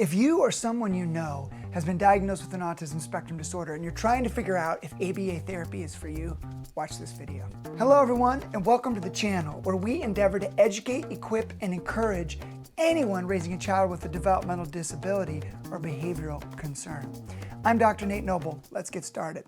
If you or someone you know has been diagnosed with an autism spectrum disorder and you're trying to figure out if ABA therapy is for you, watch this video. Hello everyone, and welcome to the channel where we endeavor to educate, equip, and encourage anyone raising a child with a developmental disability or behavioral concern. I'm Dr. Nate Noble. Let's get started.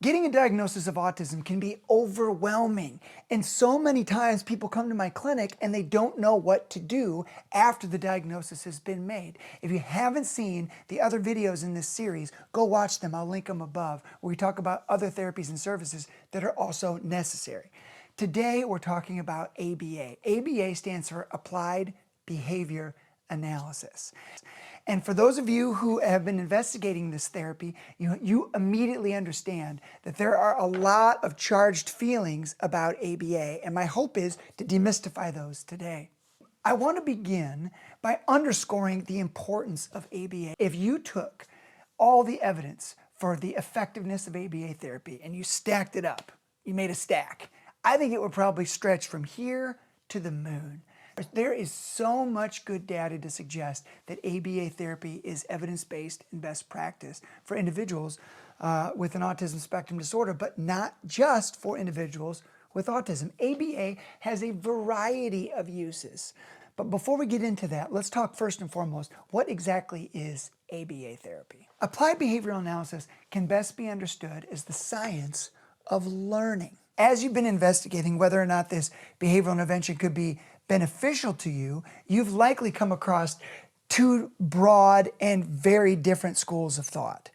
Getting a diagnosis of autism can be overwhelming, and so many times people come to my clinic and they don't know what to do after the diagnosis has been made. If you haven't seen the other videos in this series, go watch them. I'll link them above, where we talk about other therapies and services that are also necessary. Today we're talking about ABA. ABA stands for Applied Behavior Analysis. And for those of you who have been investigating this therapy, you immediately understand that there are a lot of charged feelings about ABA, and my hope is to demystify those today. I want to begin by underscoring the importance of ABA. If you took all the evidence for the effectiveness of ABA therapy and you stacked it up, you made a stack, I think it would probably stretch from here to the moon. There is so much good data to suggest that ABA therapy is evidence-based and best practice for individuals with an autism spectrum disorder, but not just for individuals with autism. ABA has a variety of uses. But before we get into that, let's talk first and foremost, what exactly is ABA therapy? Applied behavioral analysis can best be understood as the science of learning. As you've been investigating whether or not this behavioral intervention could be beneficial to you, you've likely come across two broad and very different schools of thought.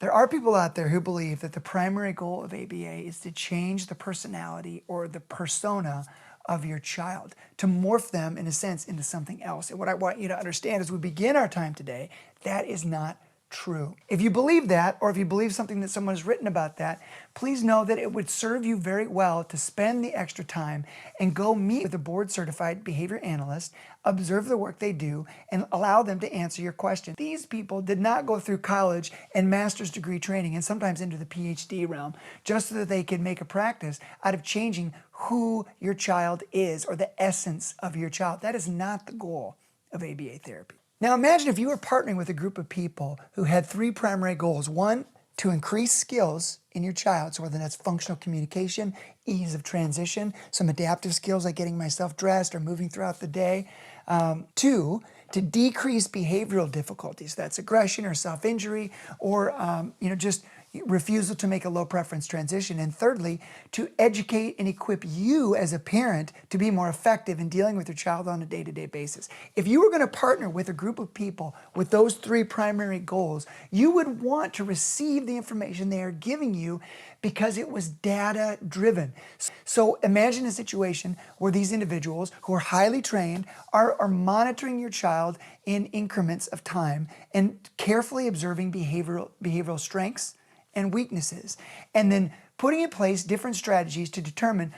There are people out there who believe that the primary goal of ABA is to change the personality or the persona of your child, to morph them, in a sense, into something else. And what I want you to understand as we begin our time today, that is not true. If you believe that, or if you believe something that someone has written about that, please know that it would serve you very well to spend the extra time and go meet with a board-certified behavior analyst, observe the work they do, and allow them to answer your question. These people did not go through college and master's degree training and sometimes into the PhD realm just so that they could make a practice out of changing who your child is or the essence of your child. That is not the goal of ABA therapy. Now imagine if you were partnering with a group of people who had three primary goals. One, to increase skills in your child, so whether that's functional communication, ease of transition, some adaptive skills like getting myself dressed or moving throughout the day. Two, to decrease behavioral difficulties, that's aggression or self-injury or just refusal to make a low preference transition. And thirdly, to educate and equip you as a parent to be more effective in dealing with your child on a day-to-day basis. If you were going to partner with a group of people with those three primary goals, you would want to receive the information they are giving you because it was data driven. So imagine a situation where these individuals who are highly trained are monitoring your child in increments of time and carefully observing behavioral strengths and weaknesses, and then putting in place different strategies to determine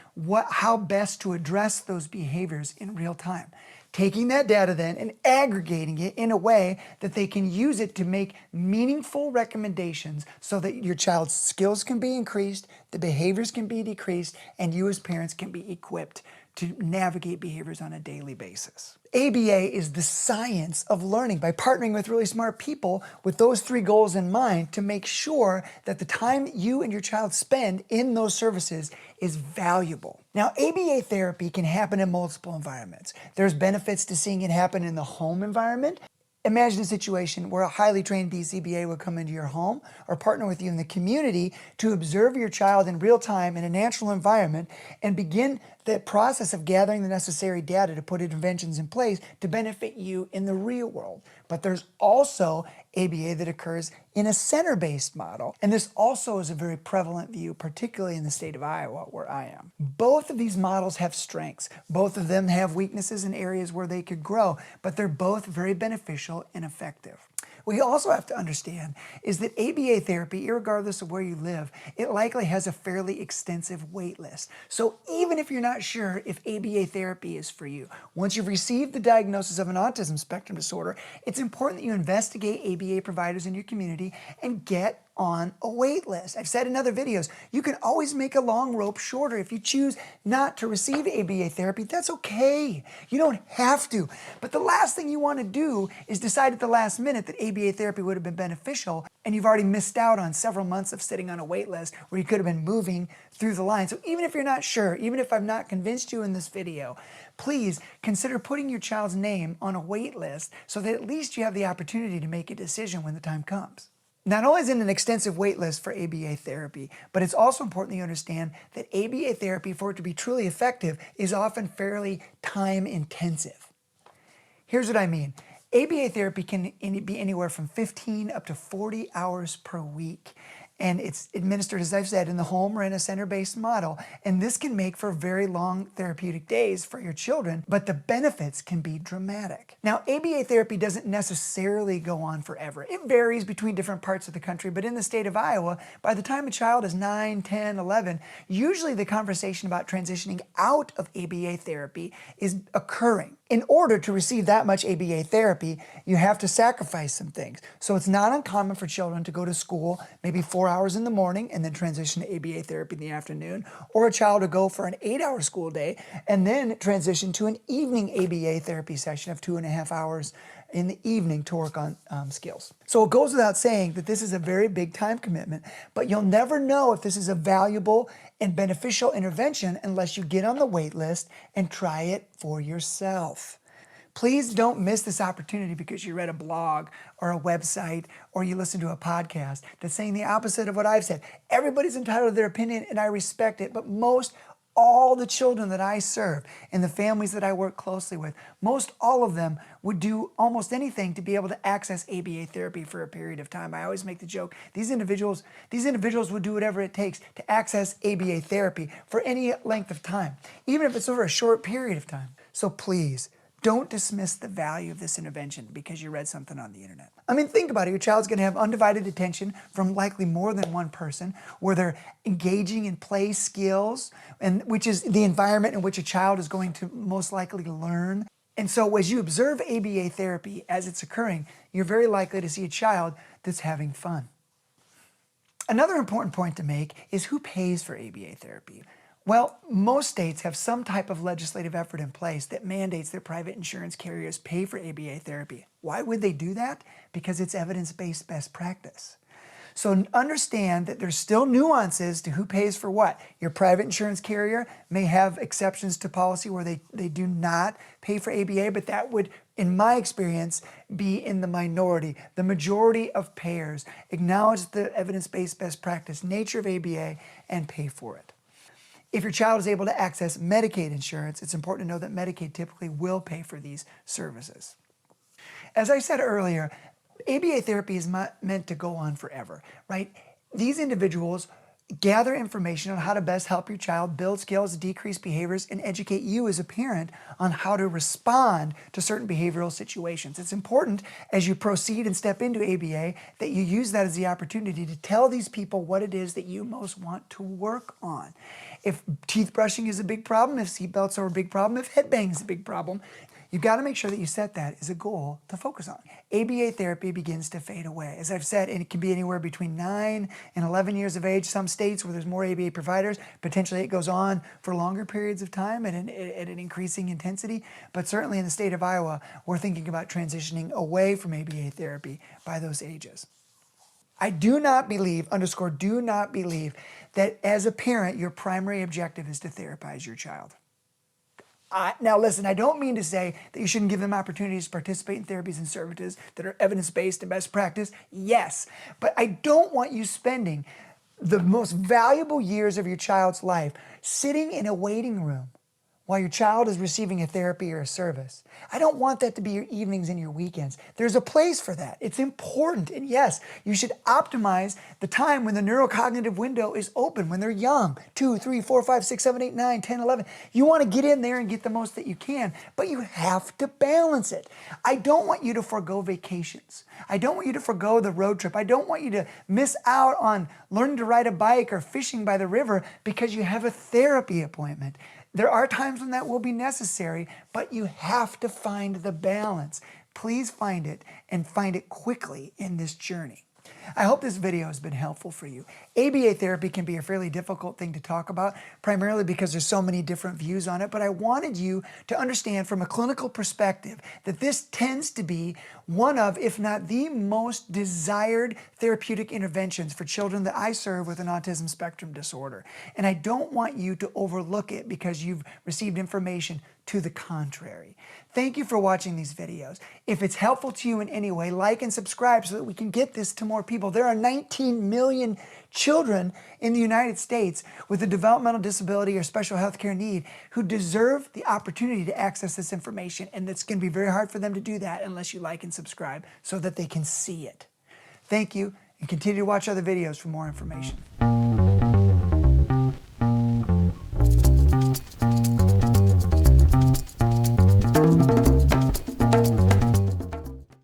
how best to address those behaviors in real time. Taking that data then and aggregating it in a way that they can use it to make meaningful recommendations so that your child's skills can be increased, the behaviors can be decreased, and you as parents can be equipped to navigate behaviors on a daily basis. ABA is the science of learning by partnering with really smart people with those three goals in mind to make sure that the time you and your child spend in those services is valuable. Now, ABA therapy can happen in multiple environments. There's benefits to seeing it happen in the home environment. Imagine a situation where a highly trained BCBA would come into your home or partner with you in the community to observe your child in real time in a natural environment and begin the process of gathering the necessary data to put interventions in place to benefit you in the real world. But there's also ABA that occurs in a center-based model, and this also is a very prevalent view, particularly in the state of Iowa, where I am. Both of these models have strengths. Both of them have weaknesses in areas where they could grow, but they're both very beneficial and effective. What you also have to understand is that ABA therapy, irregardless of where you live, it likely has a fairly extensive wait list. So even if you're not sure if ABA therapy is for you, once you've received the diagnosis of an autism spectrum disorder, it's important that you investigate ABA providers in your community and get on a wait list. I've said in other videos, you can always make a long rope shorter. If you choose not to receive ABA therapy, that's okay. You don't have to. But the last thing you want to do is decide at the last minute that ABA therapy would have been beneficial, and you've already missed out on several months of sitting on a wait list where you could have been moving through the line. So even if you're not sure, even if I've not convinced you in this video, please consider putting your child's name on a wait list so that at least you have the opportunity to make a decision when the time comes. Not only is it an extensive wait list for ABA therapy, but it's also important that you understand that ABA therapy, for it to be truly effective, is often fairly time intensive. Here's what I mean. ABA therapy can be anywhere from 15 up to 40 hours per week. And it's administered, as I've said, in the home or in a center-based model. And this can make for very long therapeutic days for your children, but the benefits can be dramatic. Now, ABA therapy doesn't necessarily go on forever. It varies between different parts of the country, but in the state of Iowa, by the time a child is 9, 10, 11, usually the conversation about transitioning out of ABA therapy is occurring. In order to receive that much ABA therapy, you have to sacrifice some things. So it's not uncommon for children to go to school maybe 4 hours in the morning and then transition to ABA therapy in the afternoon, or a child to go for an 8-hour school day and then transition to an evening ABA therapy session of 2.5 hours in the evening to work on skills. So it goes without saying that this is a very big time commitment, but you'll never know if this is a valuable and beneficial intervention unless you get on the wait list and try it for yourself. Please don't miss this opportunity because you read a blog or a website or you listen to a podcast that's saying the opposite of what I've said. Everybody's entitled to their opinion and I respect it, but all the children that I serve and the families that I work closely with, most all of them would do almost anything to be able to access ABA therapy for a period of time. I always make the joke, these individuals would do whatever it takes to access ABA therapy for any length of time, even if it's over a short period of time. So please, don't dismiss the value of this intervention because you read something on the internet. I mean, think about it. Your child's going to have undivided attention from likely more than one person where they're engaging in play skills, and which is the environment in which a child is going to most likely learn. And so as you observe ABA therapy as it's occurring, you're very likely to see a child that's having fun. Another important point to make is who pays for ABA therapy. Well, most states have some type of legislative effort in place that mandates their private insurance carriers pay for ABA therapy. Why would they do that? Because it's evidence-based best practice. So understand that there's still nuances to who pays for what. Your private insurance carrier may have exceptions to policy where they do not pay for ABA, but that would, in my experience, be in the minority. The majority of payers acknowledge the evidence-based best practice nature of ABA and pay for it. If your child is able to access Medicaid insurance, it's important to know that Medicaid typically will pay for these services. As I said earlier, ABA therapy is meant to go on forever, right? These individuals gather information on how to best help your child build skills, decrease behaviors, and educate you as a parent on how to respond to certain behavioral situations. It's important as you proceed and step into ABA that you use that as the opportunity to tell these people what it is that you most want to work on. If teeth brushing is a big problem, if seatbelts are a big problem, if headbanging is a big problem, you've got to make sure that you set that as a goal to focus on. ABA therapy begins to fade away. As I've said, it can be anywhere between 9 and 11 years of age. Some states where there's more ABA providers, potentially it goes on for longer periods of time at an increasing intensity. But certainly in the state of Iowa, we're thinking about transitioning away from ABA therapy by those ages. I do not believe, do not believe, that as a parent, your primary objective is to therapize your child. Now listen, I don't mean to say that you shouldn't give them opportunities to participate in therapies and services that are evidence-based and best practice. Yes, but I don't want you spending the most valuable years of your child's life sitting in a waiting room while your child is receiving a therapy or a service. I don't want that to be your evenings and your weekends. There's a place for that. It's important. And yes, you should optimize the time when the neurocognitive window is open, when they're young, 2, 3, 4, 5, 6, 7, 8, 9, 10, 11. You want to get in there and get the most that you can, but you have to balance it. I don't want you to forego vacations. I don't want you to forego the road trip. I don't want you to miss out on learning to ride a bike or fishing by the river because you have a therapy appointment. There are times when that will be necessary, but you have to find the balance. Please find it and find it quickly in this journey. I hope this video has been helpful for you. ABA therapy can be a fairly difficult thing to talk about, primarily because there's so many different views on it, but I wanted you to understand from a clinical perspective that this tends to be one of, if not the most desired therapeutic interventions for children that I serve with an autism spectrum disorder. And I don't want you to overlook it because you've received information to the contrary. Thank you for watching these videos. If it's helpful to you in any way, like and subscribe so that we can get this to more people. There are 19 million children in the United States with a developmental disability or special health care need who deserve the opportunity to access this information, and it's going to be very hard for them to do that unless you like and subscribe so that they can see it. Thank you, and continue to watch other videos for more information.